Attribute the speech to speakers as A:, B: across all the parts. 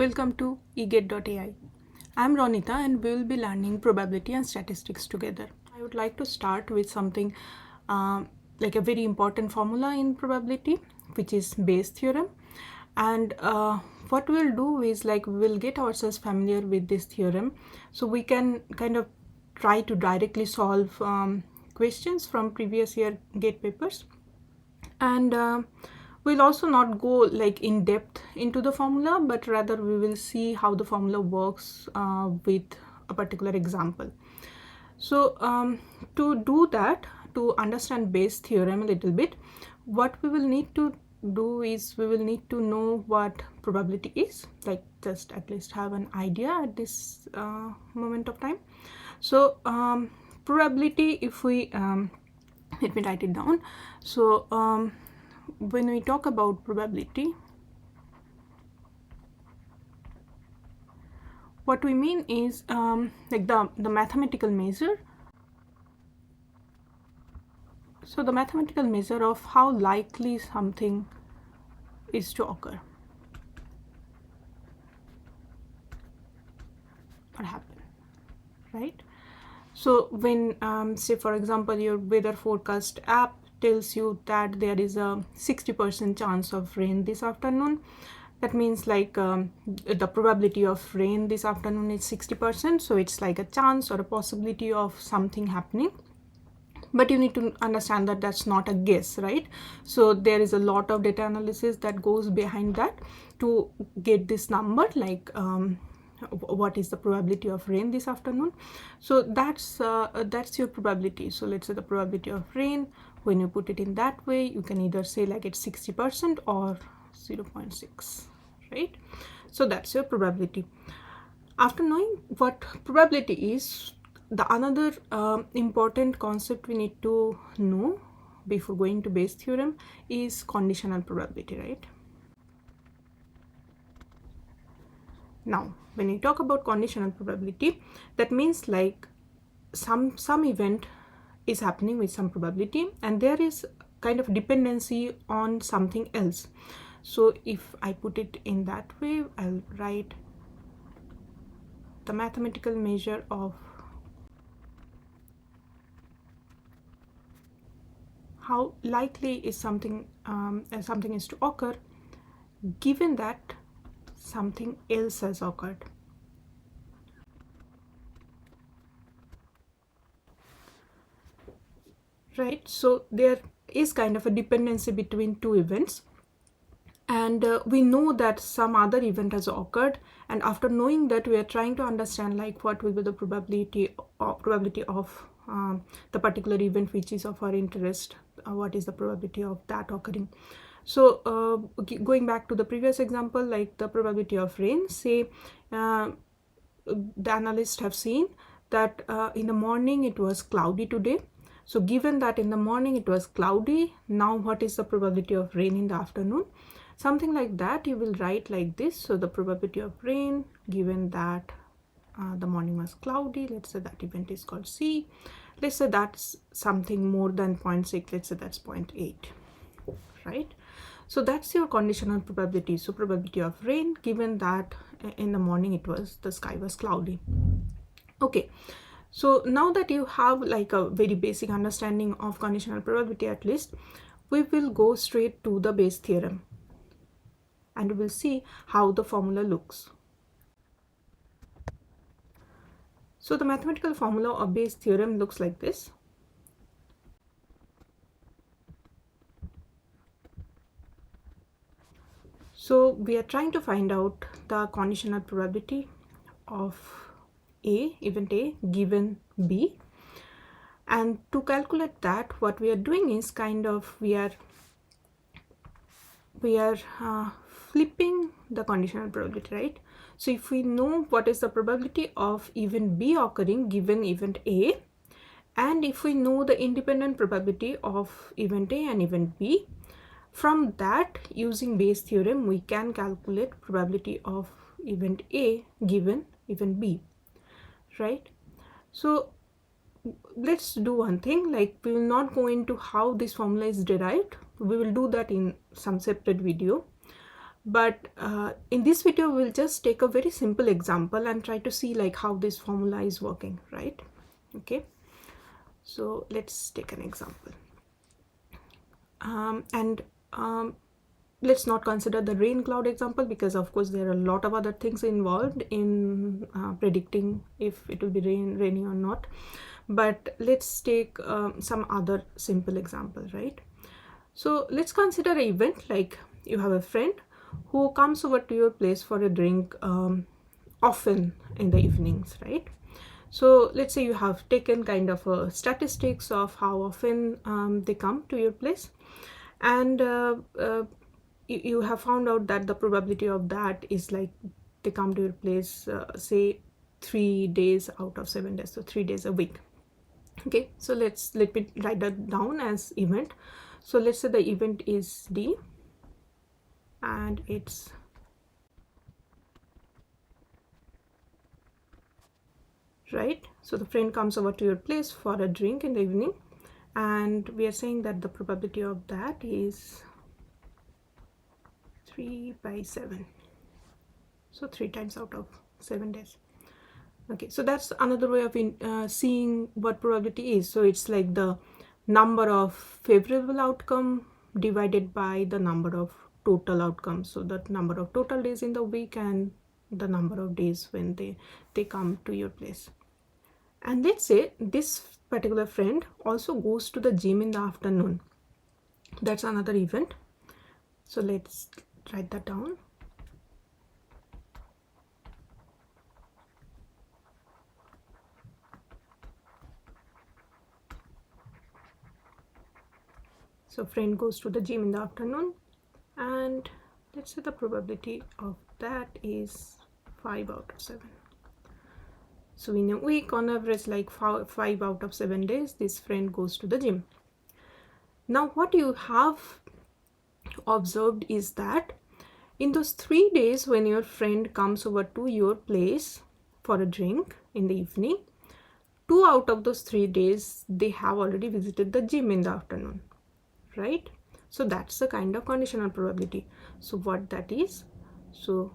A: Welcome to eget.ai. I'm Ronita and we will be learning probability and statistics together. I would like to start with something like a very important formula in probability, which is Bayes theorem. And what we'll do is we will get ourselves familiar with this theorem so we can kind of try to directly solve questions from previous year GATE papers. And we'll also not go in depth into the formula, but rather we will see how the formula works with a particular example. So to do that, to understand Bayes theorem a little bit, what we will need to do is we will need to know what probability is, just at least have an idea at this moment of time. So probability, if we let me write it down. So when we talk about probability, what we mean is the mathematical measure. So the mathematical measure of how likely something is to occur or happen, right? So when say for example your weather forecast app tells you that there is a 60% chance of rain this afternoon, that means the probability of rain this afternoon is 60%, so it's like a chance or a possibility of something happening. But you need to understand that that's not a guess, right? So there is a lot of data analysis that goes behind that to get this number, what is the probability of rain this afternoon. So that's your probability. So let's say the probability of rain, when you put it in that way, you can either say it's 60% or 0.6, right? So that's your probability. After knowing what probability is, the another important concept we need to know before going to Bayes theorem is conditional probability, right? Now, when we talk about conditional probability, that means some event is happening with some probability and there is kind of dependency on something else. So if I put it in that way, I'll write the mathematical measure of how likely is something is to occur given that something else has occurred. Right, so there is kind of a dependency between two events, and we know that some other event has occurred, and after knowing that, we are trying to understand what will be the probability of the particular event which is of our interest. What is the probability of that occurring? So going back to the previous example, the probability of rain, say the analysts have seen that in the morning it was cloudy today. So given that in the morning it was cloudy, now what is the probability of rain in the afternoon? Something like that you will write like this. So the probability of rain, given that the morning was cloudy, let's say that event is called C. Let's say that's something more than 0.6, let's say that's 0.8, right? So that's your conditional probability. So probability of rain, given that in the morning the sky was cloudy. Okay, so now that you have a very basic understanding of conditional probability, at least, we will go straight to the Bayes theorem and we will see how the formula looks. So the mathematical formula of Bayes theorem looks like this. So we are trying to find out the conditional probability of event A given B, and to calculate that, what we are doing is we are flipping the conditional probability, right? So if we know what is the probability of event B occurring given event A, and if we know the independent probability of event A and event B, from that, using Bayes theorem, we can calculate probability of event A given event B, right? So let's do one thing, we will not go into how this formula is derived. We will do that in some separate video. But in this video we'll just take a very simple example and try to see like how this formula is working, right? Okay, so let's take an example. And let's not consider the rain cloud example, because of course there are a lot of other things involved in predicting if it will be rainy or not. But let's take some other simple example, right? So let's consider an event like you have a friend who comes over to your place for a drink often in the evenings, right? So let's say you have taken kind of a statistics of how often they come to your place, and you have found out that the probability of that is like they come to your place say 3 days out of 7 days, so 3 days a week. Okay, so let me write that down as event. So let's say the event is D and it's right. So the friend comes over to your place for a drink in the evening, and we are saying that the probability of that is 3/7, so 3 times out of 7 days. Okay, so that's another way of seeing what probability is. So it's like the number of favorable outcome divided by the number of total outcomes, so that number of total days in the week and the number of days when they come to your place. And let's say this particular friend also goes to the gym in the afternoon. That's another event. So let's write that down. So friend goes to the gym in the afternoon, and let's say the probability of that is 5 out of 7. So in a week, on average, like 5 out of 7 days, this friend goes to the gym. Now what you have observed is that in those 3 days when your friend comes over to your place for a drink in the evening, 2 out of those 3 days they have already visited the gym in the afternoon, right? So that's the kind of conditional probability. So what that is, so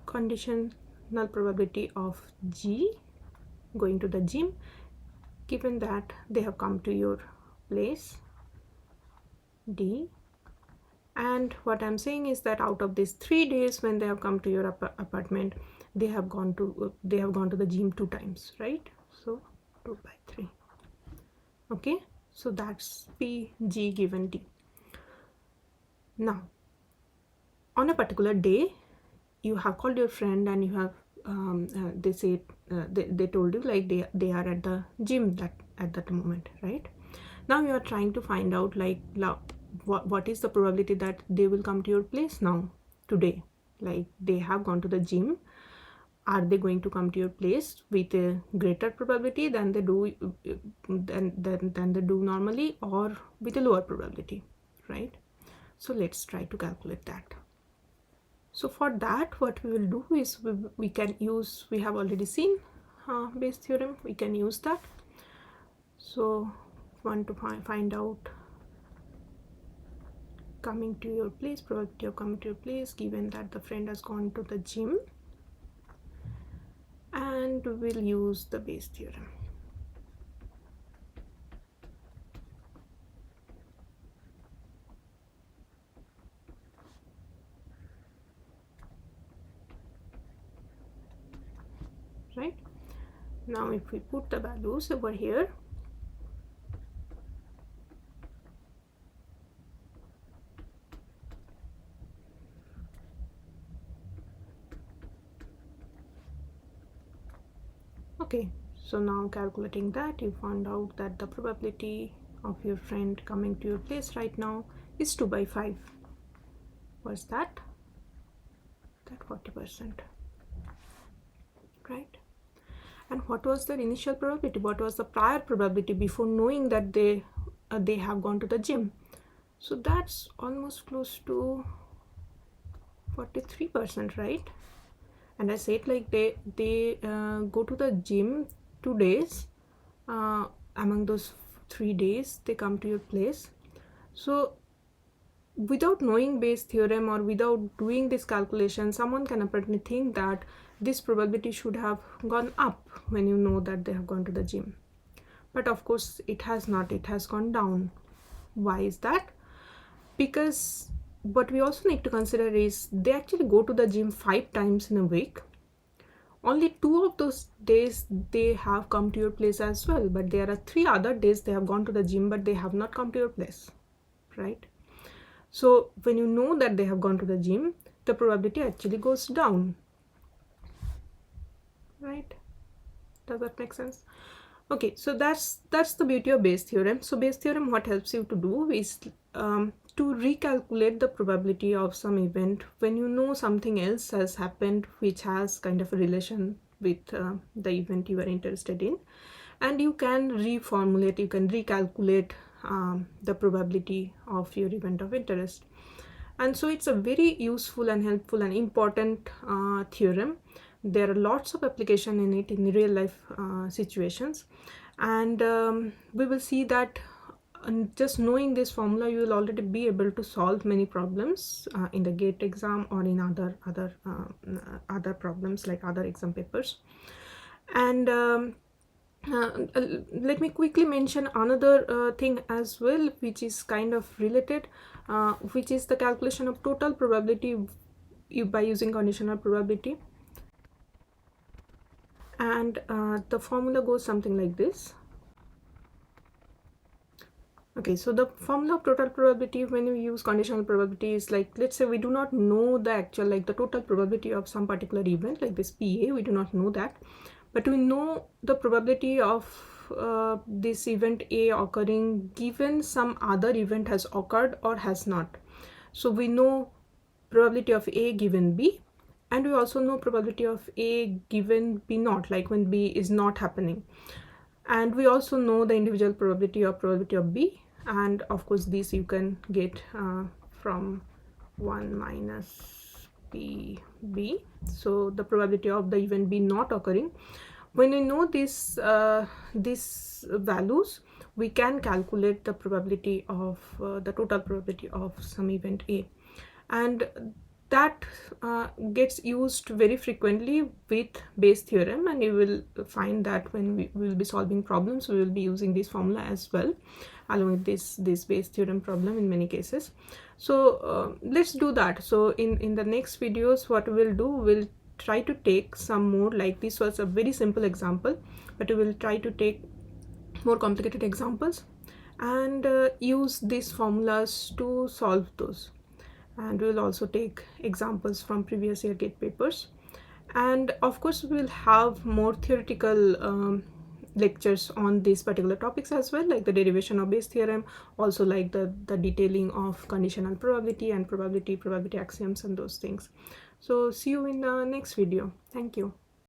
A: conditional probability of G going to the gym, given that they have come to your place D, and what I'm saying is that out of these 3 days when they have come to your apartment, they have gone to the gym 2 times, right? So 2/3. Okay, so that's P, G given D. Now on a particular day you have called your friend and you have they told you like they are at the gym at that moment, right? Now you are trying to find out like what is the probability that they will come to your place now today. Like they have gone to the gym, are they going to come to your place with a greater probability than they do than they do normally, or with a lower probability, right? So let's try to calculate that. So for that, what we will do is we can use, we have already seen Bayes theorem, we can use that. So want to find out coming to your place, probability of coming to your place, given that the friend has gone to the gym, and we'll use the Bayes theorem. Right, now if we put the values over here, okay, so now calculating that, you found out that the probability of your friend coming to your place right now is 2/5. What's that? That 40%, right? And what was their initial probability? What was the prior probability before knowing that they have gone to the gym? So that's almost close to 43%, right? And I said like they go to the gym 2 days, among those 3 days they come to your place. So without knowing Bayes theorem or without doing this calculation, someone can apparently think that this probability should have gone up when you know that they have gone to the gym. But of course it has not, it has gone down. Why is that? Because what we also need to consider is they actually go to the gym 5 times in a week. Only 2 of those days they have come to your place as well, but there are 3 other days they have gone to the gym but they have not come to your place, right? So when you know that they have gone to the gym, the probability actually goes down, right? Does that make sense? Okay, so that's the beauty of Bayes theorem. So Bayes theorem, what helps you to do is to recalculate the probability of some event when you know something else has happened which has kind of a relation with the event you are interested in, and you can reformulate, you can recalculate the probability of your event of interest. And so it's a very useful and helpful and important theorem. There are lots of application in it in real life situations, and we will see that just knowing this formula you will already be able to solve many problems in the GATE exam or in other problems like other exam papers. And let me quickly mention another thing as well, which is kind of related, which is the calculation of total probability by using conditional probability. And the formula goes something like this. Okay, so the formula of total probability when you use conditional probability is like, let's say we do not know the actual, like the total probability of some particular event like this PA, we do not know that, but we know the probability of this event A occurring given some other event has occurred or has not. So we know probability of A given B, and we also know probability of A given B not, like when B is not happening. And we also know the individual probability of B, and of course this you can get from 1 minus PB. So the probability of the event B not occurring. When we know these values, we can calculate the probability of the total probability of some event A, and that gets used very frequently with Bayes theorem, and you will find that when we will be solving problems we will be using this formula as well along with this Bayes theorem problem in many cases. So let's do that. So in the next videos what we'll do, we'll try to take some more, like this was a very simple example, but we will try to take more complicated examples and use these formulas to solve those. And we will also take examples from previous year GATE papers, and of course we will have more theoretical lectures on these particular topics as well, like the derivation of Bayes theorem, also like the detailing of conditional probability and probability axioms and those things. So see you in the next video. Thank you.